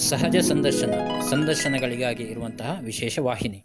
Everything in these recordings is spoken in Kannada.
ಸಹಜ ಸಂದರ್ಶನಗಳಿಗಾಗಿ ಇರುವಂತಹ ವಿಶೇಷ ವಾಹಿನಿ.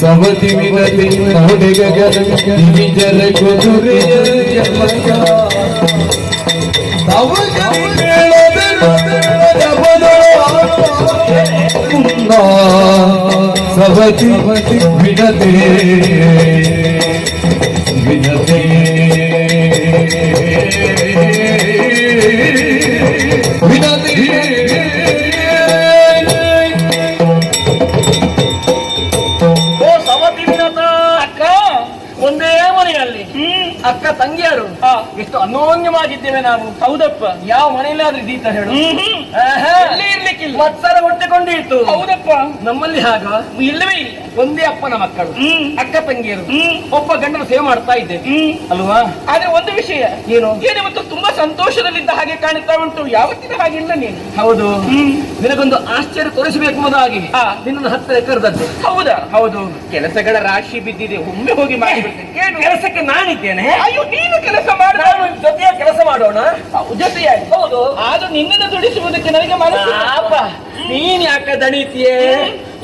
ಸಮತಿ ವಿನತಿ ನೋಡಿಗ ಜರ ಕುದುರೆ ಸವತಿ ವಿನತೆ ವಿನತೆ ವಿನತೆ ಒಂದೇ ಮನೆಯಲ್ಲಿ ಅಕ್ಕ ತಂಗಿಯರು ಎಷ್ಟು ಅನ್ಯೋನ್ಯವಾಗಿದ್ದೇವೆ ನಾವು. ಹೌದಪ್ಪ, ಯಾವ ಮನೆಯಲ್ಲಾದ್ರೂ ಇದೀತ ಹೇಳು? ಇರ್ಲಿಕ್ಕಿಲ್ಲ. ಮತ್ಸರ ಹೊಟ್ಟೆಕೊಂಡಿತ್ತು. ಹೌದಪ್ಪ, ನಮ್ಮಲ್ಲಿ ಹಾಗ ಇಲ್ಲವೇ ಇಲ್ಲ. ಒಂದೇ ಅಪ್ಪನ ಮಕ್ಕಳು, ಅಕ್ಕ ತಂಗಿಯರು, ಒಬ್ಬ ಗಂಡನ ಸೇವೆ ಮಾಡ್ತಾ ಇದ್ದೇವೆ ಅಲ್ವಾ? ಆದ್ರೆ ಒಂದು ವಿಷಯ ಏನು, ಇವತ್ತು ತುಂಬಾ ಸಂತೋಷದಲ್ಲಿದ್ದ ಹಾಗೆ ಕಾಣುತ್ತಾ ಉಂಟು. ಯಾವತ್ತಿನ ಹಾಗಿಲ್ಲ ನೀನು. ಹೌದು, ನಿನಗೊಂದು ಆಶ್ಚರ್ಯ ತೋರಿಸಬೇಕು ಮೊದಲಾಗಿ ನಿನ್ನನ್ನು ಹತ್ತಿರ ಕರೆದದ್ದು. ಹೌದಾ? ಹೌದು. ಕೆಲಸಗಳ ರಾಶಿ ಬಿದ್ದಿದೆ, ಒಮ್ಮೆ ಹೋಗಿ ಮಾಡಿಬಿಡ್ತೇನೆ. ಕೆಲಸಕ್ಕೆ ನಾನಿದ್ದೇನೆ. ಅಯ್ಯೋ, ನೀನು ಕೆಲಸ ಮಾಡ, ಜೊತೆಯ ಕೆಲಸ ಮಾಡೋಣ. ಜೊತೆಯಾಗಿ. ಹೌದು, ಆದ್ರೂ ನಿನ್ನನ್ನು ದುಡಿಸುವುದಕ್ಕೆ ನನಗೆ ಮನಸ್ಸು. ನೀನ್ ಯಾಕೆ ದಣಿತೀಯೇ?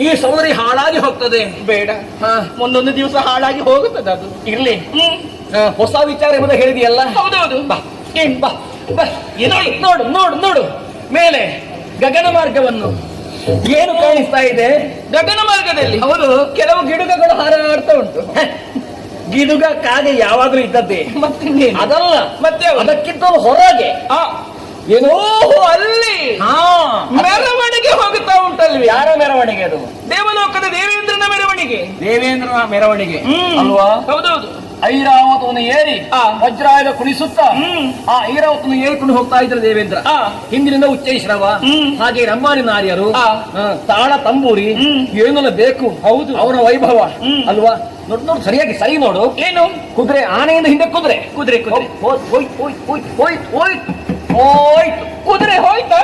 ಈ ಸೌಂದರ್ಯ ಹಾಳಾಗಿ ಹೋಗ್ತದೆ. ಬೇಡ, ಒಂದೊಂದು ದಿವಸ ಹಾಳಾಗಿ ಹೋಗುತ್ತದೆ. ಅದು ಇರ್ಲಿ. ಹೊಸ ವಿಚಾರ ಎಂಬುದು ಹೇಳಿದೆಯಲ್ಲ. ಹೌದೌದು. ಬಾ, ಏನ್ ಬಾ ಬಾ. ನೋಡು ನೋಡು ನೋಡು, ಮೇಲೆ ಗಗನ ಮಾರ್ಗವನ್ನು ಏನು ಕಾಣಿಸ್ತಾ ಇದೆ? ಗಗನ ಮಾರ್ಗದಲ್ಲಿ ಹೌದು, ಕೆಲವು ಗಿಡುಗಗಳು ಹಾರಾಡ್ತಾ ಉಂಟು. ಗಿಡುಗ ಕಾಗೆ ಯಾವಾಗ್ಲೂ ಇದ್ದದ್ದೇ. ಮತ್ತೆ ಅದಲ್ಲ, ಮತ್ತೆ ಅದಕ್ಕಿಂತ ಹೊರಗೆ ಏನೋ ಅಲ್ಲಿ ಮೆರವಣಿಗೆ ಹೋಗುತ್ತಾ ಉಂಟಲ್ವಿ. ಯಾರ ಮೆರವಣಿಗೆ ಅದು? ದೇವಲೋಕದ ದೇವೇಂದ್ರನ ಮೆರವಣಿಗೆ. ದೇವೇಂದ್ರನ ಮೆರವಣಿಗೆ ಅಲ್ವಾ? ಹೌದೌದು. ಐರಾವತವನ್ನು ಏರಿ ವಜ್ರಾಯುಧ ಕುಣಿಸುತ್ತ ಆ ಐರಾವತವನ್ನು ಏರಿಕೊಂಡು ಹೋಗ್ತಾ ಇದ್ರು ದೇವೇಂದ್ರ. ಹಿಂದಿನಿಂದ ಉಚ್ಚೈಶ್ರವ, ಹಾಗೆ ರಂಭಾನಿ ನಾರಿಯರು, ತಾಳ ತಂಬೂರಿ, ಏನೆಲ್ಲ ಬೇಕು. ಹೌದು, ಅವನ ವೈಭವ ಅಲ್ವಾ? ನೋಡು ನೋಡು, ಸರಿಯಾಗಿ ಸರಿ ನೋಡು. ಏನು? ಕುದುರೆ, ಆನೆಯಿಂದ ಹಿಂದೆ ಕುದುರೆ. ಕುದುರೆ ಕುದುರೆ ಹೋಯ್ತು. ಕುದುರೆ ಹೋಯ್ತಾ?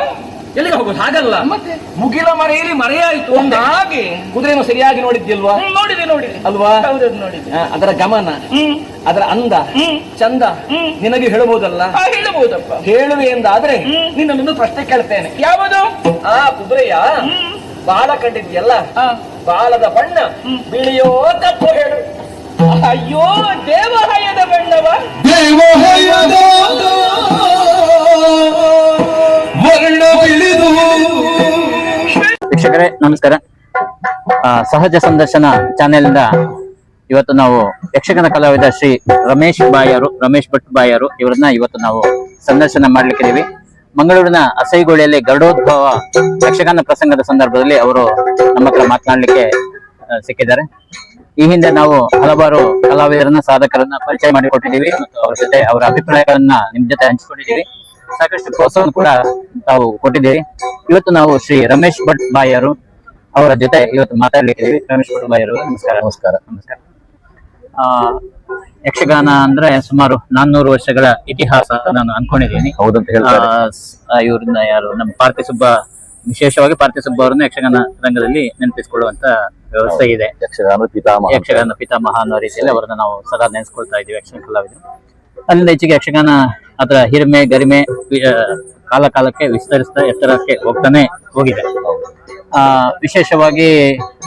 ಎಲ್ಲಿಗೆ ಹೋಗೋದು? ಹಾಗಲ್ಲ, ಮತ್ತೆ ಮುಗಿಲ ಮರೆಯಲ್ಲಿ ಮರೆಯಾಯಿತು. ಒಂದು ಹಾಗೆ ಕುದುರೆಯನ್ನು ಸರಿಯಾಗಿ ನೋಡಿದ್ಯಲ್ವಾ? ನೋಡಿದೆ ಅಲ್ವಾ? ನೋಡಿದೆ. ಅದರ ಗಮನ, ಅದರ ಅಂದ ಚಂದ ನಿನಗೆ ಹೇಳಬಹುದಲ್ಲ? ಹೇಳಬಹುದಪ್ಪ. ಹೇಳುವೆ ಎಂದಾದ್ರೆ ನಿನ್ನೊಂದು ಪ್ರಶ್ನೆ ಕೇಳ್ತೇನೆ. ಯಾವುದು? ಆ ಕುದುರೆಯ ಬಾಲ ಕಂಡಿದ್ಯಲ್ಲ, ಬಾಲದ ಬಣ್ಣ ಬಿಳಿಯೋ ಕಪ್ಪು ಹೇಳು? ಅಯ್ಯೋ, ದೇವಹಯದ ಬಣ್ಣವ? ದೇವಹಯದ ವೀಕ್ಷಕರೇ ನಮಸ್ಕಾರ. ಸಹಜ ಸಂದರ್ಶನ ಚಾನೆಲ್ ಇಂದ ಇವತ್ತು ನಾವು ಯಕ್ಷಗಾನ ಕಲಾವಿದ ಶ್ರೀ ರಮೇಶ್ ಭಟ್ ಬಾಯರು ಇವರನ್ನ ಇವತ್ತು ನಾವು ಸಂದರ್ಶನ ಮಾಡ್ಲಿಕ್ಕಿದ್ದೀವಿ. ಮಂಗಳೂರಿನ ಅಸೈಗೋಳಿಯಲ್ಲಿ ಗರುಡೋದ್ಭವ ಯಕ್ಷಗಾನ ಪ್ರಸಂಗದ ಸಂದರ್ಭದಲ್ಲಿ ಅವರು ನಮ್ಮ ಹತ್ರ ಮಾತನಾಡಲಿಕ್ಕೆ ಸಿಕ್ಕಿದ್ದಾರೆ. ಈ ಹಿಂದೆ ನಾವು ಹಲವಾರು ಕಲಾವಿದರನ್ನ ಸಾಧಕರನ್ನ ಪರಿಚಯ ಮಾಡಿಕೊಟ್ಟಿದ್ದೀವಿ ಮತ್ತು ಅವ್ರ ಜೊತೆ ಅವರ ಅಭಿಪ್ರಾಯಗಳನ್ನ ನಿಮ್ ಜೊತೆ ಹಂಚಿಕೊಂಡಿದ್ದೀವಿ. ಸಾಕಷ್ಟು ಪ್ರೋತ್ಸಾಹ ಕೂಡ ತಾವು ಕೊಟ್ಟಿದ್ದೀರಿ. ಇವತ್ತು ನಾವು ಶ್ರೀ ರಮೇಶ್ ಭಟ್ ಬಾಯರು ಅವರ ಜೊತೆ ಇವತ್ತು ಮಾತಾಡ್ಲಿಕ್ಕಿದ್ದೀವಿ. ರಮೇಶ್ ಭಟ್ ಬಾಯರು ನಮಸ್ಕಾರ. ನಮಸ್ಕಾರ. ನಮಸ್ಕಾರ. ಆ, ಯಕ್ಷಗಾನ ಅಂದ್ರೆ ಸುಮಾರು 400 ವರ್ಷಗಳ ಇತಿಹಾಸ ಅಂತ ನಾನು ಅನ್ಕೊಂಡಿದ್ದೀನಿ. ಹೌದಂತ ಹೇಳ್ತಾರೆ. ಇವ್ರನ್ನ ಯಾರು ನಮ್ಮ ಪಾರ್ಥಿ ಸುಬ್ಬ, ವಿಶೇಷವಾಗಿ ಪಾರ್ಥಿ ಸುಬ್ಬ ಅವರನ್ನ ಯಕ್ಷಗಾನ ರಂಗದಲ್ಲಿ ನೆನಪಿಸಿಕೊಳ್ಳುವಂತ ವ್ಯವಸ್ಥೆ ಇದೆ. ಯಕ್ಷಗಾನ ಪಿತಾಮಹ. ಯಕ್ಷಗಾನ ಪಿತಾಮಹ ಅನ್ನೋ ರೀತಿಯಲ್ಲಿ ಅವರನ್ನ ನಾವು ಸದಾ ನೆನೆಸ್ಕೊಳ್ತಾ ಇದ್ದೀವಿ, ಯಕ್ಷಗಾನ ಕಲಾವಿದರು. ಅಲ್ಲಿಂದ ಹೆಚ್ಚಿಗೆ ಯಕ್ಷಗಾನ ಅದರ ಹಿರಿಮೆ ಗರಿಮೆ ಕಾಲ ಕಾಲಕ್ಕೆ ವಿಸ್ತರಿಸ್ತಾ ಎತ್ತರಕ್ಕೆ ಹೋಗ್ತಾನೆ ಹೋಗಿದೆ. ವಿಶೇಷವಾಗಿ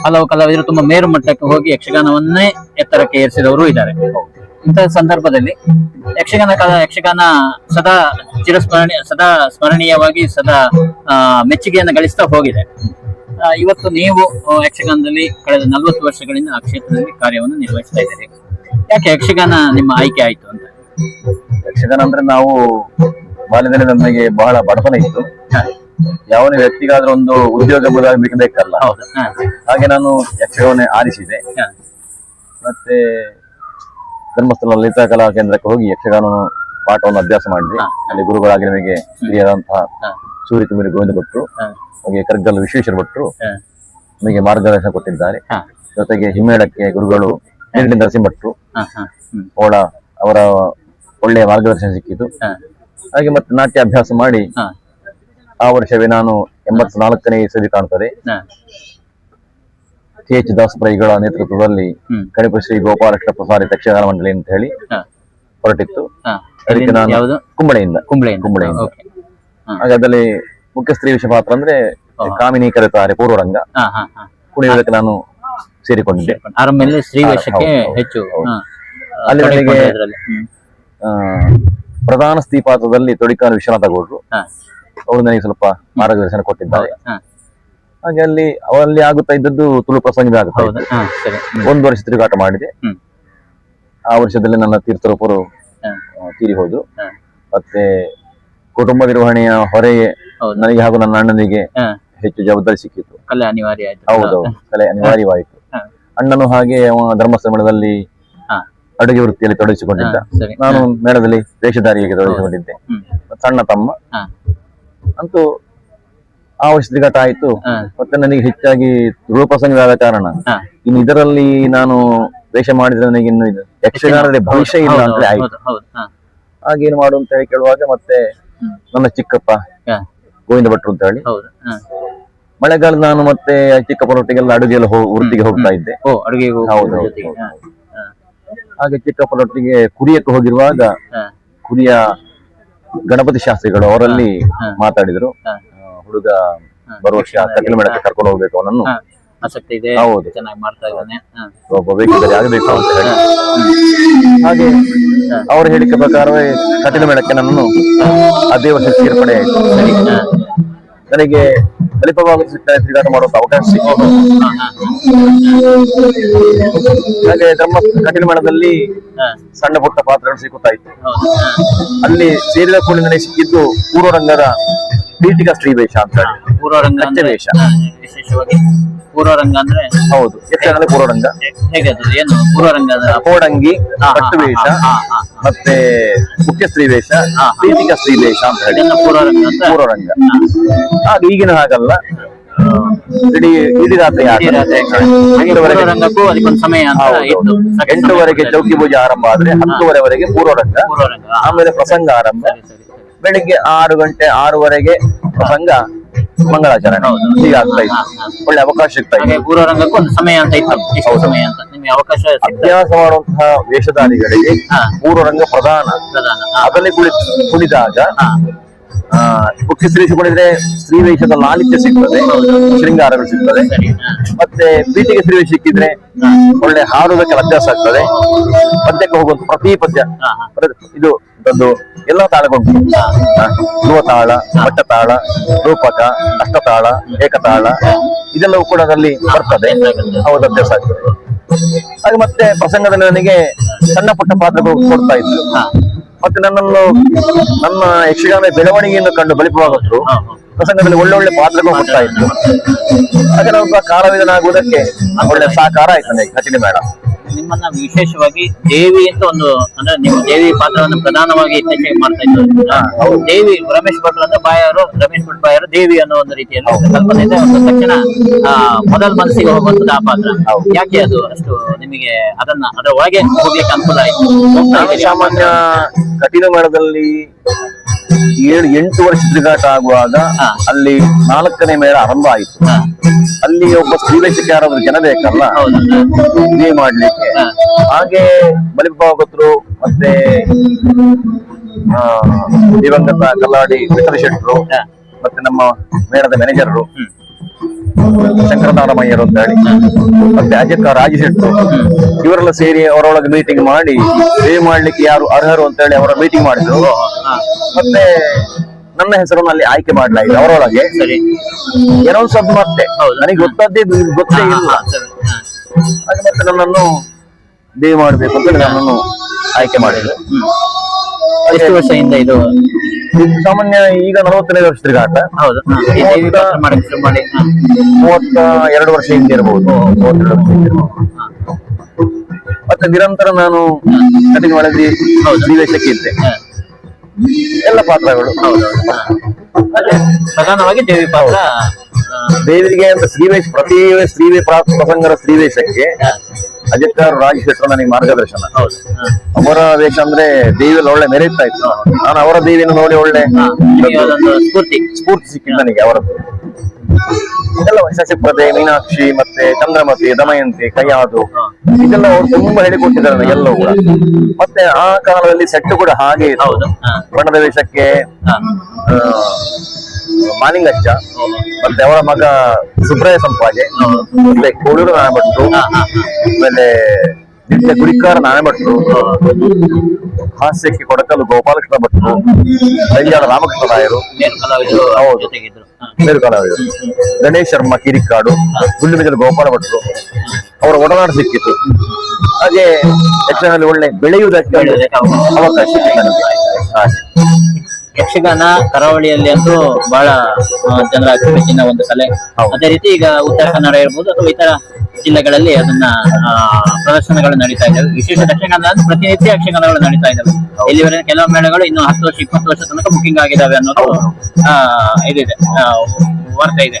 ಹಲವು ಕಲಾವಿದರು ತುಂಬಾ ಮೇರು ಮಟ್ಟಕ್ಕೆ ಹೋಗಿ ಯಕ್ಷಗಾನವನ್ನೇ ಎತ್ತರಕ್ಕೆ ಏರಿಸಿದವರು ಇದ್ದಾರೆ. ಇಂತಹ ಸಂದರ್ಭದಲ್ಲಿ ಯಕ್ಷಗಾನ ಸದಾ ಸದಾ ಸ್ಮರಣೀಯವಾಗಿ ಸದಾ ಮೆಚ್ಚುಗೆಯನ್ನು ಗಳಿಸ್ತಾ ಹೋಗಿದೆ. ಇವತ್ತು ನೀವು ಯಕ್ಷಗಾನದಲ್ಲಿ ಕಳೆದ 40 ವರ್ಷಗಳಿಂದ ಆ ಕ್ಷೇತ್ರದಲ್ಲಿ ಕಾರ್ಯವನ್ನು ನಿರ್ವಹಿಸ್ತಾ ಇದ್ದೀರಿ. ಯಾಕೆ ಯಕ್ಷಗಾನ ನಿಮ್ಮ ಆಯ್ಕೆ ಆಯ್ತು ಅಂತ? ಯಕ್ಷಗಾನ ಅಂದ್ರೆ ನಾವು ಬಾಲ್ಯದಲ್ಲಿ ನಮಗೆ ಬಹಳ ಬಡತನ ಇತ್ತು. ಯಾವನೇ ವ್ಯಕ್ತಿಗಾದ್ರೂ ಒಂದು ಉದ್ಯೋಗ ಬೇಕಲ್ಲ. ಹಾಗೆ ನಾನು ಯಕ್ಷಗಾನ ಆರಿಸಿದೆ. ಮತ್ತೆ ಧರ್ಮಸ್ಥಳ ಲಲಿತಾ ಕಲಾ ಕೇಂದ್ರಕ್ಕೆ ಹೋಗಿ ಯಕ್ಷಗಾನ ಪಾಠವನ್ನು ಅಭ್ಯಾಸ ಮಾಡಿದೆ. ಅಲ್ಲಿ ಗುರುಗಳಾಗಿ ನಮಗೆ ಹಿರಿಯರಾದಂತಹ ಸೂರ್ಯ ಕುಮಾರಿ ಗೋವಿಂದ ಭಟ್ರು, ಹಾಗೆ ಕರ್ಗಲ್ ವಿಶ್ವೇಶ್ವರ ಭಟ್ರು ನಮಗೆ ಮಾರ್ಗದರ್ಶನ ಕೊಟ್ಟಿದ್ದಾರೆ. ಜೊತೆಗೆ ಹಿಮ್ಮೇಳಕ್ಕೆ ಗುರುಗಳು ನೀರಿನ ನರಸಿಂಹ ಭಟ್ರು ಅವರ ಒಳ್ಳೆಯ ಮಾರ್ಗದರ್ಶನ ಸಿಕ್ಕಿತು. ಹಾಗೆ ಮತ್ತೆ ನಾಟ್ಯ ಅಭ್ಯಾಸ ಮಾಡಿ ಆ ವರ್ಷವೇ ನಾನು 84ನೇ ಇಸವಿ ಕಾಣ್ತದೆ ಕೆ.ಎಚ್. ದಾಸಪ್ರೈಗಳ ನೇತೃತ್ವದಲ್ಲಿ ಕಣಿಪ ಶ್ರೀ ಗೋಪಾಲಕೃಷ್ಣ ಪ್ರಸಾರಿತ ಯಕ್ಷಗಾನ ಮಂಡಳಿ ಅಂತ ಹೇಳಿ ಹೊರಟಿತ್ತು. ಅದಕ್ಕೆ ನಾನು ಕುಂಬಳೆಯಿಂದ ಹಾಗೆ ಅದರಲ್ಲಿ ಮುಖ್ಯ ಸ್ತ್ರೀ ವಿಷಯ ಪಾತ್ರ ಅಂದ್ರೆ ಕಾಮಿನಿ ಕರೆತಾರೆ ಪೂರ್ವರಂಗ ಕುಣಿಯೋದಕ್ಕೆ ನಾನು ಸೇರಿಕೊಂಡಿದ್ದೆ. ಆರಂಭದಲ್ಲಿ ಸ್ತ್ರೀ ವೇಷಕ್ಕೆ ಹೆಚ್ಚು ಅಲ್ಲಿ ನನಗೆ ಪ್ರಧಾನ ಸ್ತ್ರೀ ಪಾತ್ರದಲ್ಲಿ ತೊಡಿಕಾನ ವಿಶ್ವನಾಥ ಗೌಡ್ರು ಅವರು ನನಗೆ ಸ್ವಲ್ಪ ಮಾರ್ಗದರ್ಶನ ಕೊಟ್ಟಿದ್ದಾರೆ. ಹಾಗೆ ಅವರಲ್ಲಿ ಆಗುತ್ತಾ ಇದ್ದದ್ದು ತುಳು ಪ್ರಸಂಗ ಆಗುತ್ತಾ ಇತ್ತು. 1 ವರ್ಷ ತಿರುಗಾಟ ಮಾಡಿದೆ. ಆ ವರ್ಷದಲ್ಲಿ ನನ್ನ ತೀರ್ಥರೂಪರು ತೀರಿ ಹೋದ್ರು. ಮತ್ತೆ ಕುಟುಂಬ ನಿರ್ವಹಣೆಯ ಹೊರೆಗೆ ನನಗೆ ಹಾಗೂ ನನ್ನ ಅಣ್ಣನಿಗೆ ಹೆಚ್ಚು ಜವಾಬ್ದಾರಿ ಸಿಕ್ಕಿತ್ತು. ಕಲೆ ಅನಿವಾರ್ಯ ಆಯ್ತು. ಹೌದೌದು, ಕಲೆ ಅನಿವಾರ್ಯವಾಯಿತು. ಅಣ್ಣನು ಹಾಗೆ ಧರ್ಮಸ್ಥಳ ಮೇಳದಲ್ಲಿ ಅಡುಗೆ ವೃತ್ತಿಯಲ್ಲಿ ತೊಡಗಿಸಿಕೊಂಡಿದ್ದ. ನಾನು ಮೇಳದಲ್ಲಿ ವೇಷಧಾರಿಯಾಗಿ ತೊಡಗಿಸಿಕೊಂಡಿದ್ದೆ. ಸಣ್ಣ ತಮ್ಮ ಅಂತೂ ಆ ವರ್ಷ ತಿರುಗಾಟ ಆಯ್ತು. ಮತ್ತೆ ನನಗೆ ಹೆಚ್ಚಾಗಿ ರೂಪಸಂಗವಾದ ಕಾರಣ ಇನ್ನು ಇದರಲ್ಲಿ ನಾನು ವೇಷ ಮಾಡಿದ್ರೆ ನನಗೆ ಇನ್ನು ಯಕ್ಷಗಾನದಲ್ಲಿ ಭವಿಷ್ಯ ಇಲ್ಲ ಅಂತ ಆಯ್ತು. ಹಾಗೇನು ಮಾಡು ಅಂತ ಹೇಳಿ ಕೇಳುವಾಗ ಮತ್ತೆ ನನ್ನ ಚಿಕ್ಕಪ್ಪ ಗೋವಿಂದ ಭಟ್ರು ಅಂತ ಹೇಳಿ ಮಳೆಗಾಲ ನಾನು ಮತ್ತೆ ಚಿಕ್ಕಪ್ಪನೊಟ್ಟಿಗೆಲ್ಲ ಅಡುಗೆಲ್ಲ ವೃತ್ತಿಗೆ ಹೋಗ್ತಾ ಇದ್ದೆ. ಹೌದು. ಹಾಗೆ ಚಿಕ್ಕಪ್ಪನೊಟ್ಟಿಗೆ ಕುರಿಯಕ್ಕೆ ಹೋಗಿರುವಾಗ ಕುರಿಯ ಗಣಪತಿ ಶಾಸ್ತ್ರಿಗಳು ಅವರಲ್ಲಿ ಮಾತಾಡಿದ್ರು, ಹುಡುಗ ಬರುವ ವರ್ಷ ಕಟೀಲು ಮೇಳಕ್ಕೆ ಕರ್ಕೊಂಡು ಹೋಗ್ಬೇಕು, ಅವನನ್ನು ಆಸಕ್ತಿ ಇದೆ, ಹೌದು ಚೆನ್ನಾಗಿ ಮಾಡ್ತಾ ಇದ್ದಾನೆ, ಒಬ್ಬ ವೇಷಧಾರಿ ಆಗಬೇಕು ಅಂತ ಹೇಳಿ. ಹಾಗೆ ಅವರ ಹೇಳಿಕೆ ಪ್ರಕಾರವೇ ಕಟೀಲು ಮೇಳಕ್ಕೆ ನನ್ನನ್ನು ಅದೇ ವರ್ಷ ಸೇರ್ಪಡೆ ಆಯಿತು. ನನಗೆ ತಲುಪವಾಗ ತಿರುಗಾಟ ಮಾಡುವಂತ ಅವಕಾಶ ಸಿಕ್ಕಿತು. ಹಾಗೆ ಕಟೀಲು ಮೇಳದಲ್ಲಿ ಸಣ್ಣ ಪುಟ್ಟ ಪಾತ್ರಗಳು ಸಿಗುತ್ತಾ ಇತ್ತು. ಅಲ್ಲಿ ಸೇರಿದ ಕೂಡ ನನಗೆ ಸಿಕ್ಕಿದ್ದು ಪೂರ್ವರಂಗದ ಪೀಠಿಕಾ ಸ್ತ್ರೀ ವೇಷ ಅಂತ ಹೇಳಿ. ಪೂರ್ವರಂಗ ವೇಷ ವಿಶೇಷವಾಗಿ ಪೂರ್ವರಂಗ ಅಂದ್ರೆ ಹೌದು, ಯಕ್ಷಗಾನದ ಪೂರ್ವರಂಗ. ಹೇಗೆ ಅದು ಏನು ಪೂರ್ವರಂಗ? ಕೋಡಂಗಿ, ಪಟ್ಟು ವೇಷ, ಮತ್ತೆ ಮುಖ್ಯ ಸ್ತ್ರೀ ವೇಷ, ಪೀಠಿಕಾ ಸ್ತ್ರೀ ವೇಷ ಅಂತ ಹೇಳಿ ಪೂರ್ವರಂಗ. ಹಾಗೆ ಈಗಿನ ಹಾಗಲ್ಲ, ಇಡೀ ರಾತ್ರಿ 8ವರೆಗೆ ಚೌಕಿ ಪೂಜೆ ಆರಂಭ ಆದ್ರೆ 10ವರೆವರೆಗೆ ಪೂರ್ವರಂಗ, ಆಮೇಲೆ ಪ್ರಸಂಗ ಆರಂಭ. ಬೆಳಿಗ್ಗೆ 6 ಗಂಟೆ 6ವರೆಗೆ ಪ್ರಸಂಗ, ಮಂಗಳಾಚರಣೆ ಹೀಗೆ ಆಗ್ತಾ ಇತ್ತು. ಒಳ್ಳೆ ಅವಕಾಶ ಸಿಗ್ತಾ ಇತ್ತು. ಪೂರ್ವರಂಗಕ್ಕೂ ಒಂದು ಸಮಯ ಅಂತ ಇತ್ತು. ಎಷ್ಟು ಸಮಯ ಅಂತ ನಿಮ್ಗೆ ಅವಕಾಶ? ಅಭ್ಯಾಸ ಮಾಡುವಂತಹ ವೇಷಧಾರಿಗಳಿಗೆ ಪೂರ್ವರಂಗ ಪ್ರಧಾನ. ಅದರಲ್ಲಿ ಕುಳಿದಾಗ ಮುಖ್ಯ ಸ್ತ್ರೀ ಸಿಕ್ಕಿದ್ರೆ ಸ್ತ್ರೀ ವೇಷದ ಲಾಲಿತ್ಯ ಸಿಗ್ತದೆ, ಶೃಂಗಾರಗಳು ಸಿಗ್ತದೆ. ಮತ್ತೆ ಪೀಠಿಗೆ ಸ್ತ್ರೀ ವೇಷ ಸಿಕ್ಕಿದ್ರೆ ಒಳ್ಳೆ ಹಾಡುವುದಕ್ಕೆ ಅಭ್ಯಾಸ ಆಗ್ತದೆ. ಪದ್ಯಕ್ಕೆ ಹೋಗುವಂತ ಪ್ರತಿ ಪದ್ಯ ಇದು ದೊಡ್ಡ ಎಲ್ಲ ತಾಳಗಳು, ಧ್ರುವತಾಳ, ಮಟ್ಟತಾಳ, ರೂಪಕ, ಅಷ್ಟತಾಳ, ಏಕತಾಳ ಇದೆಲ್ಲವೂ ಕೂಡ ಅದರಲ್ಲಿ ಬರ್ತದೆ. ಹೌದು, ಅಭ್ಯಾಸ ಆಗ್ತದೆ. ಹಾಗೆ ಮತ್ತೆ ಪ್ರಸಂಗದಲ್ಲಿ ನನಗೆ ಸಣ್ಣ ಪುಟ್ಟ ಪಾತ್ರಗಳು ಕೊಡ್ತಾ ಇದ್ರು. ಮತ್ತೆ ನನ್ನ ಯಕ್ಷಗಾನ ಬೆಳವಣಿಗೆಯನ್ನು ಕಂಡು ಬಲಿಪವಾಗದ್ರು ಪ್ರಸಂಗದಲ್ಲಿ ಒಳ್ಳೊಳ್ಳೆ ಪಾತ್ರಗಳು ಕೊಡ್ತಾ ಇದ್ರು. ಹಾಗೆ ನಾನೊಬ್ಬ ಕಲಾವಿದನಾಗುವುದಕ್ಕೆ ಒಳ್ಳೆ ಸಹಕಾರ ಆಯ್ತು ನನಗೆ ಕಟೀಲು ಮೇಳ. ನಿಮ್ಮನ್ನ ವಿಶೇಷವಾಗಿ ದೇವಿ ಅಂತ ಒಂದು ಅಂದ್ರೆ ನೀವು ದೇವಿ ಪಾತ್ರವನ್ನು ಪ್ರಧಾನವಾಗಿ ಇತ್ತೀಚೆಗೆ ಮಾಡ್ತಾ ಇದ್ದಾರೆ. ದೇವಿ ರಮೇಶ್ ಭಟ್ರು ಅಂದ್ರೆ ರಮೇಶ್ ಭಟ್ ಬಾಯರು ದೇವಿ ಅನ್ನೋ ಒಂದು ರೀತಿಯಲ್ಲಿ ಕಲ್ಪನೆ ಇದೆ. ಒಂದು ತಕ್ಷಣ ಮೊದಲ ಮನಸ್ಸಿಗೆ ಹೋಗುವಂತದ್ದು ಆ ಪಾತ್ರ. ಯಾಕೆ ಅದು ಅಷ್ಟು ನಿಮಗೆ ಅದರ ಒಳಗೆ ಹೋಗ್ಲಿಕ್ಕೆ ಅನುಕೂಲ ಆಯ್ತು? ಸಾಮಾನ್ಯ ಕಠಿಣ ಮೇಳದಲ್ಲಿ 7-8 ವರ್ಷ ತಿರುಗಾಟ ಆಗುವಾಗ ಅಲ್ಲಿ 4ನೇ ಮೇಳ ಆರಂಭ ಆಯಿತು. ಅಲ್ಲಿ ಒಬ್ಬ ಸ್ತ್ರೀವೇಷಕ್ಕೆ ಯಾರಾದ್ರೂ ಜನ ಬೇಕಲ್ಲ ಇದೇ ಮಾಡ್ಲಿಕ್ಕೆ. ಹಾಗೆ ಬಲಿಭಾಗತರು ಮತ್ತೆ ದಿವಂಗತ ಕಲ್ಲಾಡಿ ವಿಠಲ ಶೆಟ್ರು ಮತ್ತೆ ನಮ್ಮ ಮೇಳದ ಮ್ಯಾನೇಜರ್ರು ಶಂಕರನಾರಾಮಯ್ಯರು ಅಂತ ಹೇಳಿ ಮತ್ತೆ ಅಜಕ್ಕ ರಾಜಶೆಟ್ರು ಇವರೆಲ್ಲ ಸೇರಿ ಅವರೊಳಗೆ ಮೀಟಿಂಗ್ ಮಾಡಿ ಸೇವ್ ಮಾಡ್ಲಿಕ್ಕೆ ಯಾರು ಅರ್ಹರು ಅಂತ ಹೇಳಿ ಅವರ ಮೀಟಿಂಗ್ ಮಾಡಿದ್ರು. ಮತ್ತೆ ನನ್ನ ಹೆಸರನ್ನು ಅಲ್ಲಿ ಆಯ್ಕೆ ಮಾಡಲಾಗಿದೆ ಅವರೊಳಗೆ. ಏನೋ ಸ್ವಲ್ಪ ಮತ್ತೆ ನನಗೆ ಗೊತ್ತೇ ಇಲ್ಲ. ಹಾಗೆ ಮತ್ತೆ ನನ್ನನ್ನು ದೇವ್ ಮಾಡ್ಬೇಕು ಅಂತ ನನ್ನನ್ನು ಆಯ್ಕೆ ಮಾಡಿದ್ರು. ಎಷ್ಟು ವರ್ಷದಿಂದ ಇದು ಸಾಮಾನ್ಯ ಈಗ 45 ವರ್ಷ ತಿರುಗಾಟ. ಹೌದು, 32 ವರ್ಷ ಹಿಂದೆ ಇರಬಹುದು, 32 ವರ್ಷ ಹಿಂದೆ ಇರಬಹುದು. ಮತ್ತೆ ನಿರಂತರ ನಾನು ಕಠಿಣ ಒಳಗೆ ಸ್ತ್ರೀವೇಷಕ್ಕೆ ಇದ್ದೆ. ಎಲ್ಲ ಪಾತ್ರಗಳು ಪ್ರಧಾನವಾಗಿ ದೇವಿ ಪಾತ್ರ. ದೇವಿಗೆ ಅಂತ ಸ್ತ್ರೀವೇಷ ಪ್ರತಿ ಪ್ರಸಂಗರ ಸ್ತ್ರೀವೇಷಕ್ಕೆ ಅಜಕ್ಕರ್ ರಾಜಶೇಖರ್ ನನಗೆ ಮಾರ್ಗದರ್ಶನ. ಅವರ ವೇಷ ಅಂದ್ರೆ ದೇವಿಯಲ್ಲಿ ಒಳ್ಳೆ ಮೆರೀತಾ ಇತ್ತು. ನಾನು ಅವರ ದೇವಿಯನ್ನು ನೋಡಿ ಒಳ್ಳೆ ಸ್ಫೂರ್ತಿ ಸಿಕ್ಕಿದ್ದು ನನಗೆ ಅವರದ್ದು. ಇದೆಲ್ಲ ಶಶಿಪ್ರದೆ, ಮೀನಾಕ್ಷಿ ಮತ್ತೆ ಚಂದ್ರಮತಿ, ದಮಯಂತಿ, ಕೈಯಾದು ಇದೆಲ್ಲ ಅವರು ತುಂಬಾ ಹೇಳಿಕೊಟ್ಟಿದ್ದಾರೆ ನನಗೆಲ್ಲವೂ ಕೂಡ. ಮತ್ತೆ ಆ ಕಾಲದಲ್ಲಿ ಸೆಟ್ ಕೂಡ ಹಾಗೆ ಇತ್ತು. ಬಣ್ಣದ ವೇಷಕ್ಕೆ ಮಾನಿಂಗಚ್ಚ ಮತ್ತೆ ಅವರ ಮಗ ಸುಬ್ರಾಯ ಸಂಪಾಜೆ ಮತ್ತೆ ಕೋಡೂರು ನಾಣಭಟ್ರು ಆಮೇಲೆ ನಿತ್ಯ ಗುರಿಕಾರ ನಾಣಭಟ್ರು, ಹಾಸ್ಯಕ್ಕೆ ಕೊಡಕಲು ಗೋಪಾಲಕೃಷ್ಣ ಭಟ್ರು, ಕೈಯಾಳ ರಾಮಕೃಷ್ಣ ರಾಯರು, ಮೇರು ಕಲಾವಿದರು, ಗಣೇಶ್ ಶರ್ಮಾ ಕಿರಿಕಾಡು, ಗುಂಡಿನಗರ ಗೋಪಾಲ ಭಟ್ರು ಅವರ ಒಡನಾಟ ಸಿಕ್ಕಿತ್ತು. ಹಾಗೆ ಯಕ್ಷಗಾನದಲ್ಲಿ ಒಳ್ಳೆ ಬೆಳೆಯುವುದಕ್ಕೆ ಅವಕಾಶ ಹಾಗೆ. ಯಕ್ಷಗಾನ ಕರಾವಳಿಯಲ್ಲಿ ಅಂತೂ ಬಹಳ ಜನರ ಅಚ್ಚುಮೆಚ್ಚಿನ ಒಂದು ಕಲೆ. ಅದೇ ರೀತಿ ಈಗ ಉತ್ತರ ಕನ್ನಡ ಇರ್ಬೋದು ಅಥವಾ ಇತರ ಜಿಲ್ಲೆಗಳಲ್ಲಿ ಅದನ್ನ ಪ್ರದರ್ಶನಗಳು ನಡೀತಾ ಇದ್ದಾವೆ. ವಿಶೇಷ ಯಕ್ಷಗಾನ ಪ್ರತಿನಿತ್ಯ ಯಕ್ಷಗಾನಗಳು ನಡೀತಾ ಇದ್ದಾವೆ. ಇಲ್ಲಿವರೆಗೆ ಕೆಲವು ಮೇಳಗಳು ಇನ್ನು 10 ವರ್ಷ 20 ವರ್ಷ ತನಕ ಬುಕಿಂಗ್ ಆಗಿದ್ದಾವೆ ಅನ್ನೋದು ಇದಿದೆ, ವಾರ್ತೆ ಇದೆ.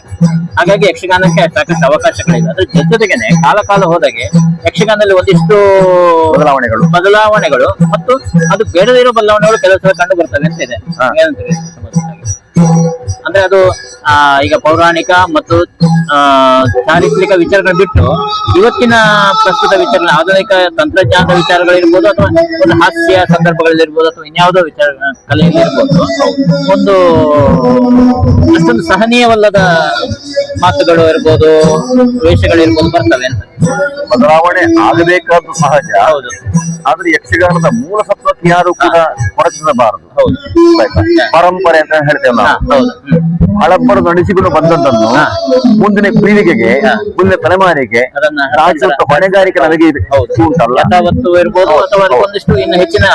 ಹಾಗಾಗಿ ಯಕ್ಷಗಾನಕ್ಕೆ ಸಾಕಷ್ಟು ಅವಕಾಶಗಳಿದೆ. ಅದ್ರ ಜೊತೆಗೇನೆ ಕಾಲ ಹೋದಾಗೆ ಯಕ್ಷಗಾನದಲ್ಲಿ ಒಂದಿಷ್ಟು ಬದಲಾವಣೆಗಳು ಮತ್ತು ಅದು ಬೇಡದಿರೋ ಬದಲಾವಣೆಗಳು ಕೆಲವು ಸಲ ಕಂಡು ಬರ್ತವೆ ಅಂತ ಇದೆ. ಅಂದ್ರೆ ಅದು ಈಗ ಪೌರಾಣಿಕ ಮತ್ತು ಚಾರಿತ್ರಿಕ ವಿಚಾರಗಳು ಬಿಟ್ಟು ಇವತ್ತಿನ ಪ್ರಸ್ತುತ ವಿಚಾರ, ಆಧುನಿಕ ತಂತ್ರಜ್ಞಾನದ ವಿಚಾರಗಳಿರ್ಬೋದು ಅಥವಾ ಒಂದು ಹಾಸ್ಯ ಸಂದರ್ಭಗಳಲ್ಲಿರ್ಬೋದು ಅಥವಾ ಇನ್ಯಾವುದೋ ವಿಚಾರ ಕಲೆಯಲ್ಲಿ ಇರ್ಬೋದು, ಒಂದು ಅಷ್ಟೊಂದು ಸಹನೀಯವಲ್ಲದ ಮಾತುಗಳು ಇರ್ಬೋದು, ವೇಷಗಳಿರ್ಬೋದು ಬರ್ತವೆ ಅಂತ. ಬದಲಾವಣೆ ಆಗಬೇಕಾದ್ದು ಸಹಜ. ಹೌದು. ಆದ್ರೆ ಯಕ್ಷಗಾನದ ಮೂಲ ಸತ್ವಕ್ಕೆ ಯಾರು ಕೂಡ ಹೊರತರಬಾರದು. ಹೌದು, ಪರಂಪರೆ ಅಂತ ಹೇಳ್ತೇವೆ ನಾವು. ಹಳಬ್ಬರು ನಡೆಸಿಕೊಂಡು ಬಂದದ್ದನ್ನು ಮುಂದಿನ ಪೀಳಿಗೆಗೆ, ಮುಂದಿನ ತಲೆಮಾರಿಗೆ ರಾಜ್ಯದ ಹೊಣೆಗಾರಿಕೆ ನಮಗೆ ಉಂಟಲ್ಲ. ಯಥಾವತ್ತು ಇರ್ಬೋದು ಅಥವಾ ಒಂದಿಷ್ಟು ಇನ್ನು ಹೆಚ್ಚಿನ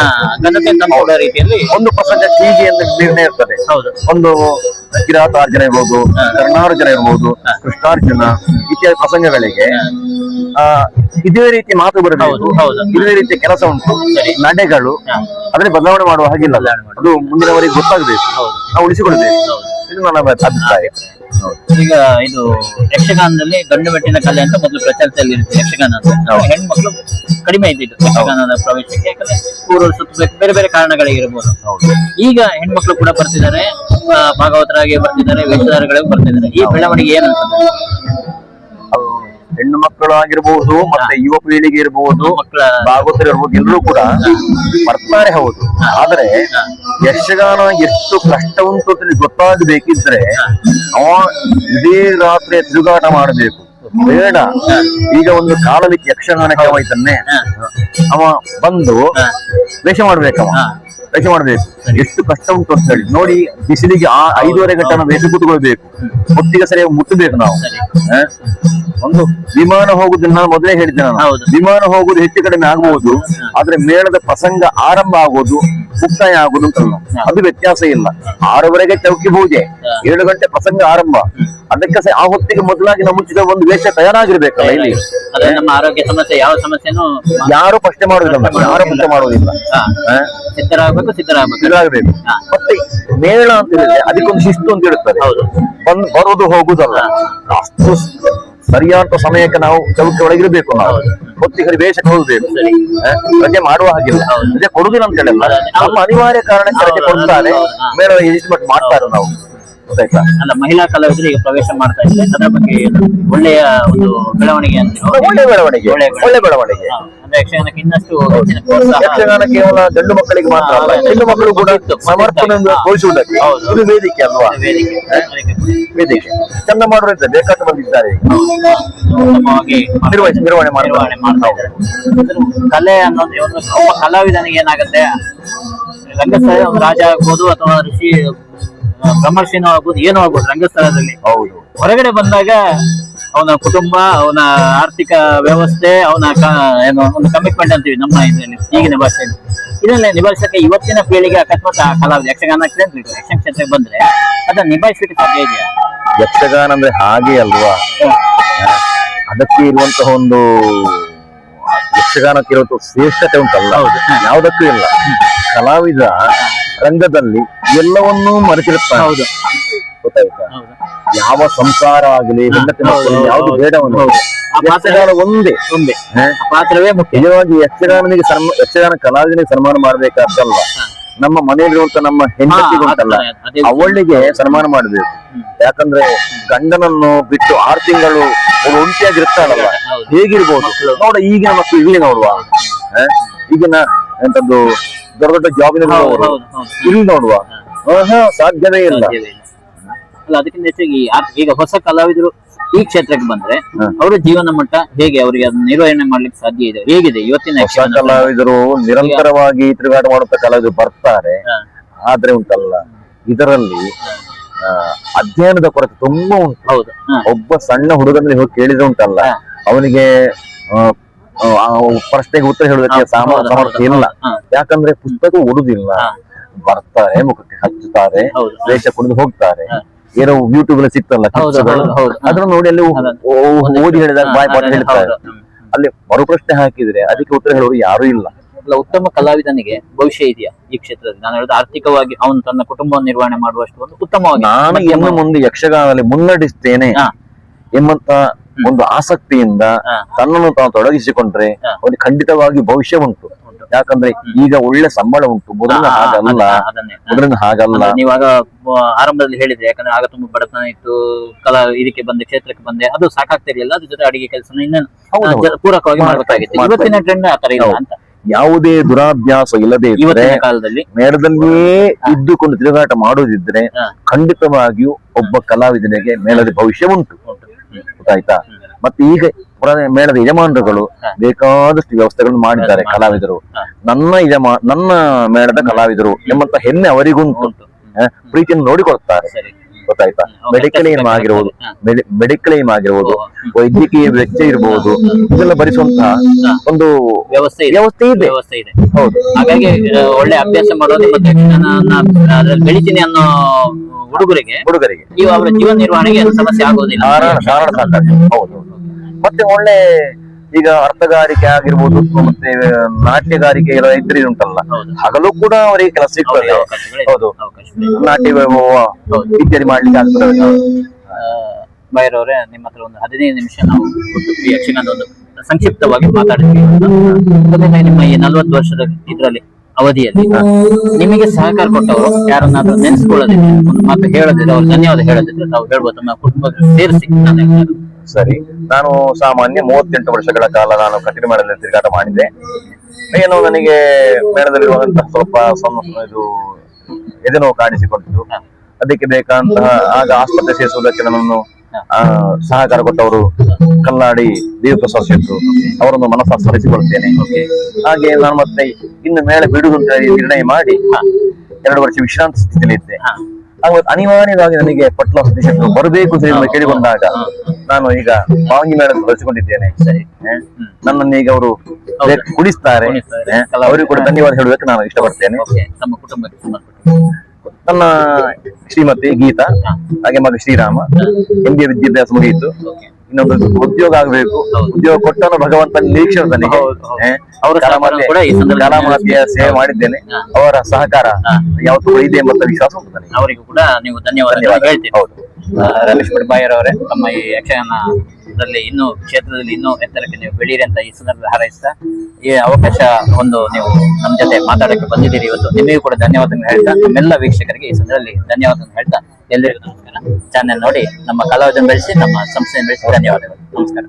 ಘನತೆ ತಂದುಕೊಡೋ ರೀತಿಯಲ್ಲಿ ಒಂದು ಪ್ರಸಂಗ ಹೀಗೆ ಅಂತ ನಿರ್ಣಯ ಇರ್ತದೆ. ಹೌದು. ಒಂದು ಕಿರಾತಾರ್ಜನ ಇರ್ಬೋದು, ಕರ್ಣಾರ್ಜನ ಇರ್ಬೋದು, ಕೃಷ್ಣಾರ್ಜುನ ಇತ್ಯಾದಿ ಪ್ರಸಂಗಗಳಿಗೆ ಇದೇ ರೀತಿ ಮಾತು ಬರಬಹುದು, ಇದೇ ರೀತಿಯ ಕೆಲಸ ಉಂಟು. ನಡೆಗಳು ಅದನ್ನೇ ಬದಲಾವಣೆ ಮಾಡುವ ಹಾಗಿಲ್ಲ. ಅದು ಮುಂದಿನವರಿಗೆ ಗೊತ್ತಾಗಬೇಕು, ನಾವು ಉಳಿಸಿಕೊಳ್ಬೇಕು. ಇದು ನನ್ನ ಅಭಿಪ್ರಾಯ. ಈಗ ಇದು ಯಕ್ಷಗಾನದಲ್ಲಿ ಗಂಡು ಮೆಟ್ಟಿನ ಕಲೆ ಅಂತ ಮೊದಲು ಪ್ರಚಾರದಲ್ಲಿ ಇರುತ್ತೆ. ಯಕ್ಷಗಾನ ಅಂತ ಹೆಣ್ಮಕ್ಳು ಕಡಿಮೆ ಇದ್ದಿದ್ದು ಯಕ್ಷಗಾನದ ಪ್ರವೇಶಕ್ಕೆ, ಯಾಕಂದ್ರೆ ಊರು ಸುತ್ತಬೇಕು, ಬೇರೆ ಬೇರೆ ಕಾರಣಗಳಿಗಿರ್ಬೋದು. ಈಗ ಹೆಣ್ಮಕ್ಳು ಕೂಡ ಬರ್ತಿದ್ದಾರೆ, ಭಾಗವತರಾಗಿ ಬರ್ತಿದ್ದಾರೆ, ವೇಷಧಾರಿಗಳಿಗೆ ಬರ್ತಿದ್ದಾರೆ. ಈ ಬೆಳವಣಿಗೆ ಏನಂತಂದ್ರೆ ಹೆಣ್ಣು ಮಕ್ಕಳು ಆಗಿರ್ಬಹುದು ಮತ್ತೆ ಯುವ ಪೀಳಿಗೆ ಇರಬಹುದು, ಭಾಗವತರು ಇರ್ಬೋದು, ಎಲ್ಲರೂ ಕೂಡ ಬರ್ತಾರೆ. ಹೌದು. ಆದ್ರೆ ಯಕ್ಷಗಾನ ಎಷ್ಟು ಕಷ್ಟ ಉಂಟು ಅಂತ ಗೊತ್ತಾಗಬೇಕಿದ್ರೆ ಅವ ಇಡೀ ರಾತ್ರಿ ತಿರುಗಾಟ ಮಾಡಬೇಕು. ಬೇಡ, ಈಗ ಒಂದು ಕಾಲಕ್ಕೆ ಯಕ್ಷಗಾನಕ್ಕೆ ಹೋಯ್ತಾನೆ, ಅವ ಬಂದು ವೇಷ ಮಾಡ್ಬೇಕವ, ವೇಷ ಮಾಡ್ಬೇಕು. ಎಷ್ಟು ಕಷ್ಟ ಉಂಟು ಅಂತ ಹೇಳಿ ನೋಡಿ. ಬಿಸಿಲಿಗೆ 5:30 ಗಂಟೆ ವೇಷ ಕೂತ್ಕೊಳ್ಬೇಕು, ಒಟ್ಟಿಗೆ ಸರಿಯಾಗಿ ಮುಟ್ಟಬೇಕು ನಾವು. ಒಂದು ವಿಮಾನ ಹೋಗುದು ನಾನು ಮೊದಲೇ ಹೇಳಿದ್ದೆ ನಾನು. ಹೌದು. ವಿಮಾನ ಹೋಗುದು ಹೆಚ್ಚು ಕಡಿಮೆ ಆಗಬಹುದು, ಆದ್ರೆ ಮೇಳದ ಪ್ರಸಂಗ ಆರಂಭ ಆಗೋದು ಮುಕ್ತಾಯ ಆಗುದು ಅಂತಲ್ಲ, ಅದು ವ್ಯತ್ಯಾಸ ಇಲ್ಲ. 6:00ವರೆಗೆ ಚೌಕಿ ಪೂಜೆ, 7 ಗಂಟೆ ಪ್ರಸಂಗ ಆರಂಭ. ಅದಕ್ಕೆ ಆ ಹೊತ್ತಿಗೆ ಮೊದಲಾಗಿ ನಮ್ಮ ಮುಂಚಿತ ಒಂದು ವೇಷ ತಯಾರಾಗಿರ್ಬೇಕಲ್ಲ ಇಲ್ಲಿ. ಅದೇ ನಮ್ಮ ಆರೋಗ್ಯ ಸಮಸ್ಯೆ ಯಾವ ಸಮಸ್ಯೆನೂ ಯಾರು ಪ್ರಶ್ನೆ ಮಾಡುದಿಲ್ಲ, ಯಾರು ಪ್ರಶ್ನೆ ಮಾಡುವುದಿಲ್ಲ. ಸಿದ್ಧರಾಗಬೇಕು. ಇದಾಗಬೇಕು. ಮತ್ತೆ ಮೇಳ ಅಂತ ಹೇಳಿದ್ರೆ ಅದಕ್ಕೊಂದು ಶಿಸ್ತು ಅಂತ ಇರುತ್ತದೆ. ಬರುದು ಹೋಗುದಲ್ಲ, ಅಷ್ಟು ಸರಿಯಾದ ಸಮಯಕ್ಕೆ ನಾವು ಚೌಕಿ ಒಳಗಿರ್ಬೇಕು. ನಾವು ಹೊತ್ತಿಗೆ ವೇಷಕ್ಕೆ ಹೋಗ್ಬೇಕು, ರಜೆ ಮಾಡುವ ಹಾಗಿಲ್ಲ, ರಜೆ ಕೊಡುದಿಲ್ಲ ಅಂತ ಹೇಳಿಲ್ಲ. ನಮ್ಮ ಅನಿವಾರ್ಯ ಕಾರಣಕ್ಕೆ ರಜೆ ಕೊಡ್ತಾರೆ, ಮೇಳ ಅಡ್ಜಸ್ಟ್ಮೆಂಟ್ ಮಾಡ್ತಾರೆ ನಾವು. ಗೊತ್ತಾಯ್ತಾ? ಅಲ್ಲ, ಮಹಿಳಾ ಕಲಾವಿದರು ಈಗ ಪ್ರವೇಶ ಮಾಡ್ತಾ ಇದ್ದಾರೆ, ಅದರ ಬಗ್ಗೆ ಒಳ್ಳೆಯ ಒಂದು ಬೆಳವಣಿಗೆ ಅಂತ. ಒಳ್ಳೆ ಬೆಳವಣಿಗೆ. ಅಂದ್ರೆ ಯಕ್ಷಗಾನಕ್ಕೆ ಇನ್ನಷ್ಟು ಹೆಚ್ಚಿನ ಪ್ರೋತ್ಸಾಹ. ಯಕ್ಷಗಾನ ಕೇವಲ ಗಂಡು ಮಕ್ಕಳಿಗೆ ಮಾತ್ರ ಅಲ್ಲ, ಹೆಣ್ಣು ಮಕ್ಕಳು ಕೂಡ ಸಮರ್ಥನೆಯನ್ನು ತೋರಿಸುವುದಕ್ಕೆ ಇದು ವೇದಿಕೆ ಅಲ್ವಾ? ವೇದಿಕೆ ಚಂದ ಮಾಡೋರಿದ್ದಾರೆ, ಬೇಕಾದ ಬಂದಿದ್ದಾರೆ, ಉತ್ತಮವಾಗಿ ನಿರ್ವಹಣೆ ಮಾಡ್ತಾ ಇದ್ದಾರೆ. ಕಲೆ ಅನ್ನೋದು ಒಂದು ಒಬ್ಬ ಕಲಾವಿದನಿಗೆ ಏನಾಗುತ್ತೆ, ರಂಗಸ್ಥಳ ಒಂದು ರಾಜ ಆಗ್ಬೋದು ಅಥವಾ ಋಷಿ ಬ್ರಹ್ಮರ್ಷಿನೂ ಆಗ್ಬೋದು, ಏನೋ ಆಗ್ಬೋದು ರಂಗಸ್ಥಳದಲ್ಲಿ. ಹೌದು. ಹೊರಗಡೆ ಬಂದಾಗ ಅವನ ಕುಟುಂಬ, ಅವನ ಆರ್ಥಿಕ ವ್ಯವಸ್ಥೆ, ಅವನ ಏನೋ ಒಂದು ಕಮಿಟ್ಮೆಂಟ್ ಅಂತೀವಿ ನಮ್ಮ ಇದರಲ್ಲಿ ಈಗಿನ ಭಾಷೆಯಲ್ಲಿ. ಇದನ್ನೇ ನಿಭಾಯಿಸಕ್ಕೆ ಇವತ್ತಿನ ಪೀಳಿಗೆ ಅಕಸ್ಮಾತ್ ಕಲಾವಿದ ಯಕ್ಷಗಾನ ಯಕ್ಷಗಾನ ಕ್ಷೇತ್ರಕ್ಕೆ ಬಂದ್ರೆ ಅದನ್ನ ನಿಭಾಯಿಸಲಿಕ್ಕೆ ಸಾಧ್ಯ ಇದೆಯಾ? ಯಕ್ಷಗಾನ ಅಂದ್ರೆ ಹಾಗೆ ಅಲ್ವಾ, ಅದಕ್ಕೆ ಇರುವಂತಹ ಒಂದು ಯಕ್ಷಗಾನಕ್ಕೆ ಇರುವಂತಹ ಶ್ರೇಷ್ಠತೆ ಉಂಟಲ್ಲ, ಯಾವುದಕ್ಕೂ ಇಲ್ಲ. ಕಲಾವಿದ ರಂಗದಲ್ಲಿ ಎಲ್ಲವನ್ನೂ ಮರೆತಿರುತ್ತಾನೆ. ಹೌದು. ಗೊತ್ತಾಯ್ತಾ? ಯಾವ ಸಂಸಾರ ಆಗಲಿ, ಹೆಂಡತಿ ಮಕ್ಕಳು ಯಾವ್ದು ಬೇಡವನು, ಯಕ್ಷಗಾನ ಒಂದೇ ಪಾತ್ರವೇ ಮುಖ್ಯ. ನಿಜವಾಗಿ ಯಕ್ಷಗಾನನಿಗೆ ಯಕ್ಷಗಾನ ಕಲಾವಿದನಿಗೆ ಸನ್ಮಾನ ಮಾಡ್ಬೇಕಾದ್ದಲ್ಲ, ನಮ್ಮ ಮನೆಯಲ್ಲಿರುವಂತ ನಮ್ಮ ಹೆಂಡತಿಗೆ ಉಂಟಲ್ಲ ಅವಳಿಗೆ ಸನ್ಮಾನ ಮಾಡಬೇಕು. ಯಾಕಂದ್ರೆ ಗಂಡನನ್ನು ಬಿಟ್ಟು 6 ತಿಂಗಳು ಒಂಟಿಯಾಗಿರ್ತಾಳಲ್ಲ, ಹೇಗಿರ್ಬೋದು ನೋಡ. ಈಗಿನ ಮಕ್ಕಳು ಇಲ್ಲಿ ನೋಡುವ, ಈಗಿನ ಎಂತದ್ದು ದೊಡ್ಡ ದೊಡ್ಡ ಜಾಬಿನ ಇಲ್ಲಿ ನೋಡುವ, ಸಾಧ್ಯವೇ ಇಲ್ಲ. ಅಲ್ಲ, ಅದಕ್ಕಿಂತ ಹೆಚ್ಚಾಗಿ ಈಗ ಹೊಸ ಕಲಾವಿದರು ಈ ಕ್ಷೇತ್ರಕ್ಕೆ ಬಂದ್ರೆ ಅವರ ಜೀವನ ಮಟ್ಟ ಹೇಗೆ, ಅವರಿಗೆ ಅದನ್ನ ನಿರ್ವಹಣೆ ಮಾಡ್ಲಿಕ್ಕೆ ಸಾಧ್ಯ ಇದೆ, ಹೇಗಿದೆ ಇವತ್ತಿನ ಹೊಸ ಕಲಾವಿದರು? ನಿರಂತರವಾಗಿ ತಿರುಗಾಟ ಮಾಡುವಂತ ಕಲಾವಿದರು ಬರ್ತಾರೆ, ಆದ್ರೆ ಉಂಟಲ್ಲ ಇದರಲ್ಲಿ ಅಧ್ಯಯನದ ಕೊರತೆ ತುಂಬಾ ಉಂಟು. ಹೌದು. ಒಬ್ಬ ಸಣ್ಣ ಹುಡುಗನಲ್ಲಿ ಹೋಗಿ ಕೇಳಿದ್ರೆ ಉಂಟಲ್ಲ, ಅವನಿಗೆ ಪ್ರಶ್ನೆಗೆ ಉತ್ತರ ಹೇಳುವುದಕ್ಕೆ ಸಾಮರ್ಥ್ಯ ಇಲ್ಲ. ಯಾಕಂದ್ರೆ ಪುಸ್ತಕ ಓಡುದಿಲ್ಲ, ಬರ್ತಾರೆ, ಮುಖಕ್ಕೆ ಹಚ್ಚುತ್ತಾರೆ, ವೇಷ ಕುಡಿದು ಹೋಗ್ತಾರೆ. ಏನೋ ಯೂಟ್ಯೂಬ್ ಅಲ್ಲಿ ಸಿಗ್ತಲ್ಲ ಅದನ್ನ ನೋಡಿ ಅಲ್ಲಿ ಓದಿ ಹೇಳಿದಾಗ ಬಾಯ್ಪಾಠ ಹೇಳ್ತಾರೆ. ಅಲ್ಲಿ ಮರುಪ್ರಶ್ನೆ ಹಾಕಿದ್ರೆ ಅದಕ್ಕೆ ಉತ್ತರ ಹೇಳುವರು ಯಾರು ಇಲ್ಲ. ಉತ್ತಮ ಕಲಾವಿದನಿಗೆ ಭವಿಷ್ಯ ಇದೆಯಾ ಈ ಕ್ಷೇತ್ರದಲ್ಲಿ? ನಾನು ಹೇಳುದು ಆರ್ಥಿಕವಾಗಿ ಅವನು ತನ್ನ ಕುಟುಂಬವನ್ನು ನಿರ್ವಹಣೆ ಮಾಡುವಷ್ಟು ಒಂದು ಉತ್ತಮವಾಗಿ ನಾನು ಇನ್ನು ಮುಂದೆ ಯಕ್ಷಗಾನದಲ್ಲಿ ಮುನ್ನಡೆಸ್ತೇನೆ ಎಂಬಂತ ಒಂದು ಆಸಕ್ತಿಯಿಂದ ತನ್ನನ್ನು ತಾನು ತೊಡಗಿಸಿಕೊಂಡ್ರೆ ಅವನಿಗೆ ಖಂಡಿತವಾಗಿ ಭವಿಷ್ಯ ಉಂಟು. ಯಾಕಂದ್ರೆ ಈಗ ಒಳ್ಳೆ ಸಂಬಳ ಉಂಟು, ಮೊದಲಿನ ಹಾಗಲ್ಲ. ನೀವಾಗ ಆರಂಭದಲ್ಲಿ ಹೇಳಿದ್ರೆ, ಯಾಕಂದ್ರೆ ಆಗ ತುಂಬಾ ಬಡತನ ಇತ್ತು, ಇದಕ್ಕೆ ಬಂದೆ, ಕ್ಷೇತ್ರಕ್ಕೆ ಬಂದೆ, ಅದು ಸಾಕಾಗ್ತಿರ್ಲಿಲ್ಲ, ಅದ್ರ ಜೊತೆ ಅಡಿಗೆ ಕೆಲಸ ಪೂರಕವಾಗಿ ಮಾಡ್ಬೇಕಾಗಿತ್ತು. ಇವತ್ತಿನ ಟ್ರೆಂಡ್ ಆತರ ಇಲ್ಲ ಅಂತ. ಯಾವುದೇ ದುರಾಭ್ಯಾಸ ಇಲ್ಲದೆ ಇವತ್ತಿನ ಕಾಲದಲ್ಲಿ ಮೇಳದಲ್ಲಿಯೇ ಇದ್ದುಕೊಂಡು ತಿರುಗಾಟ ಮಾಡುವುದಿದ್ರೆ ಖಂಡಿತವಾಗಿಯೂ ಒಬ್ಬ ಕಲಾವಿದನಿಗೆ ಮೇಳದ ಭವಿಷ್ಯ ಉಂಟು. ಗೊತ್ತಾಯ್ತಾ? ಮತ್ತೆ ಈಗ ಮೇಳದ ಯಜಮಾನರುಗಳು ಬೇಕಾದಷ್ಟು ವ್ಯವಸ್ಥೆಗಳನ್ನು ಮಾಡಿದ್ದಾರೆ. ಕಲಾವಿದರು ನನ್ನ ಮೇಳದ ಕಲಾವಿದರು ಎಂಬಂತ ಹೆಮ್ಮೆ ಅವರಿಗುಂಟು, ಪ್ರೀತಿಯನ್ನು ನೋಡಿಕೊಳ್ತಾರೆ. ಗೊತ್ತಾಯ್ತಾ? ಮೆಡಿಕಲ್ ಏಮ್ ಆಗಿರ್ಬೋದು, ವೈದ್ಯಕೀಯ ವೆಚ್ಚ ಇರಬಹುದು, ಇದೆಲ್ಲ ಭರಿಸುವಂತಹ ಒಂದು ವ್ಯವಸ್ಥೆ ಇದೆ. ಹೌದು. ಹಾಗಾಗಿ ಒಳ್ಳೆ ಅಭ್ಯಾಸ ಮಾಡೋದು ಮತ್ತೆ ಬೆಳಿತೀನಿ ಅನ್ನೋ ಹುಡುಗರಿಗೆ ನೀವು ಅವರ ಜೀವನ ನಿರ್ವಹಣೆಗೆ ಸಮಸ್ಯೆ ಆಗೋದಿಲ್ಲ. ಹೌದು. ಮತ್ತೆ ಒಳ್ಳೆ ಈಗ ಅರ್ಥಗಾರಿಕೆ ಆಗಿರ್ಬೋದು, ಮತ್ತೆ ನಾಟ್ಯಗಾರಿಕೆ ಎಲ್ಲ ಇದ್ರೆ ಉಂಟಲ್ಲ, ಹಗಲು ಕೂಡ ಅವರಿಗೆ ಕೆಲಸ ಸಿಗ್ತದೆ. ಹೌದು, ನಾಟ್ಯ ಇತ್ಯಾದಿ ಮಾಡ್ಲಿಕ್ಕೆ ಆಗ್ತದೆ. ಬೈರವ್ರೆ, ನಿಮ್ಮ ಹತ್ರ ಒಂದು 15 ನಿಮಿಷ ನಾವು ಯಕ್ಷಗಾನದ ಒಂದು ಸಂಕ್ಷಿಪ್ತವಾಗಿ ಮಾತಾಡ್ತೀವಿ. ನಿಮ್ಮ ಈ 40 ವರ್ಷದ ಇದರಲ್ಲಿ ಅವಧಿಯಲ್ಲಿ ನಿಮಗೆ ಸಹಕಾರ ಕೊಟ್ಟವರು ಯಾರನ್ನಾದ್ರೂ ನೆನೆಸ್ಕೊಳ್ಳೋದಿದ್ರೆ, ಒಂದು ಮಾತು ಹೇಳೋದಿದ್ರೆ, ಅವ್ರು ಧನ್ಯವಾದ ಹೇಳೋದಿದ್ರೆ ತಾವು ಹೇಳ್ಬೋದು, ನಮ್ಮ ಕುಟುಂಬದ ಸೇರಿಸಿ. ಸರಿ, ನಾನು ಸಾಮಾನ್ಯ 38 ವರ್ಷಗಳ ಕಾಲ ನಾನು ಕಠಿಣ ಮೇಳದಲ್ಲಿ ತಿರುಗಾಟ ಮಾಡಿದ್ದೆ. ಏನು ನನಗೆ ಮೇಳದಲ್ಲಿರುವಂತಹ ಸ್ವಲ್ಪ ಇದು ಎದೆನೋವು ಕಾಣಿಸಿಕೊಂಡಿತು. ಅದಕ್ಕೆ ಬೇಕಾದಂತಹ ಆಗ ಆಸ್ಪತ್ರೆ ಸೇರಿಸುವುದಕ್ಕೆ ನನ್ನನ್ನು ಸಹಕಾರ ಕೊಟ್ಟವರು ಕಲ್ಲಾಡಿ ದೇವಪ್ರಸಾದ್ ಶೆಟ್ರು, ಅವರನ್ನು ಮನಸ್ಸು ಸ್ಮರಿಸಿಕೊಳ್ತೇನೆ. ಹಾಗೆ ನಾನು ಮತ್ತೆ ಇನ್ನು ಮೇಳ ಬಿಡುವುದು ಅಂತ ನಿರ್ಣಯ ಮಾಡಿ 2 ವರ್ಷ ವಿಶ್ರಾಂತಿ ಸ್ಥಿತಿಯಲ್ಲಿ ಇದ್ದೆ. ಅನಿವಾರ್ಯವಾಗಿ ನನಗೆ ಪಟ್ಲ ಸತೀಶ್ ಶೆಟ್ಟರು ಬರಬೇಕು ಅಂತ ಹೇಳಿ ಕೇಳಿಕೊಂಡಾಗ ನಾನು ಈಗ ಮಾವಂಗಿ ಮೇಳ ಬಳಸಿಕೊಂಡಿದ್ದೇನೆ. ಸರಿ. ನನ್ನನ್ನು ಈಗ ಅವರು ಕುಡಿಸ್ತಾರೆ. ಅವರಿಗೂ ಕೂಡ ಧನ್ಯವಾದ ಹೇಳುವುದಕ್ಕೆ ನಾನು ಇಷ್ಟಪಡ್ತೇನೆ. ಓಕೆ. ನಮ್ಮ ಕುಟುಂಬಕ್ಕೆ ನನ್ನ ಶ್ರೀಮತಿ ಗೀತಾ, ಹಾಗೆ ಮಗ ಶ್ರೀರಾಮ, MBA ವಿದ್ಯಾಭ್ಯಾಸ ಮುಗಿಯಿತು. ಇನ್ನೊಂದು ಉದ್ಯೋಗ ಆಗಬೇಕು. ಉದ್ಯೋಗ ಕೊಟ್ಟನು ಭಗವಂತ ನಿರೀಕ್ಷೆ ನನಗೆ. ಕಲಾಮಾತೆಯ ಸೇವೆ ಮಾಡಿದ್ದೇನೆ. ಅವರ ಸಹಕಾರ ಯಾವತ್ತೂ ಇದೆ ಎಂಬ ವಿಶ್ವಾಸ ಉಂಟು ನನಗೆ. ಅವರಿಗೂ ಕೂಡ ನೀವು ಧನ್ಯವಾದ ಹೇಳ್ತೀನಿ. ಹೌದು. ರಮೇಶ್ ಭಟ್ ಬಾಯರವರೇ, ತಮ್ಮ ಈ ಯಕ್ಷಗಾನದಲ್ಲಿ ಇನ್ನೂ ಕ್ಷೇತ್ರದಲ್ಲಿ ಇನ್ನೂ ಎತ್ತರಕ್ಕೆ ನೀವು ಬೆಳೀರಿ ಅಂತ ಈ ಸಂದರ್ಭದಲ್ಲಿ ಹಾರೈಸ್ತಾ, ಈ ಅವಕಾಶ ಒಂದು ನೀವು ನಮ್ಮ ಜೊತೆ ಮಾತಾಡಕ್ಕೆ ಬಂದಿದ್ದೀರಿ ಇವತ್ತು. ನಿಮಗೂ ಕೂಡ ಧನ್ಯವಾದ ಹೇಳ್ತಾ, ನಮ್ಮೆಲ್ಲ ವೀಕ್ಷಕರಿಗೆ ಈ ಸಂದರ್ಭದಲ್ಲಿ ಧನ್ಯವಾದ ಹೇಳ್ತಾ ಎಲ್ಲರಿಗೂ ನಮಸ್ಕಾರ. ಚಾನೆಲ್ ನೋಡಿ ನಮ್ಮ ಕಲಾವಿದನ್ನು ಬೆಳೆಸಿ, ನಮ್ಮ ಸಂಸ್ಥೆಯನ್ನು ಬೆಳೆಸಿ. ಧನ್ಯವಾದಗಳು. ನಮಸ್ಕಾರ.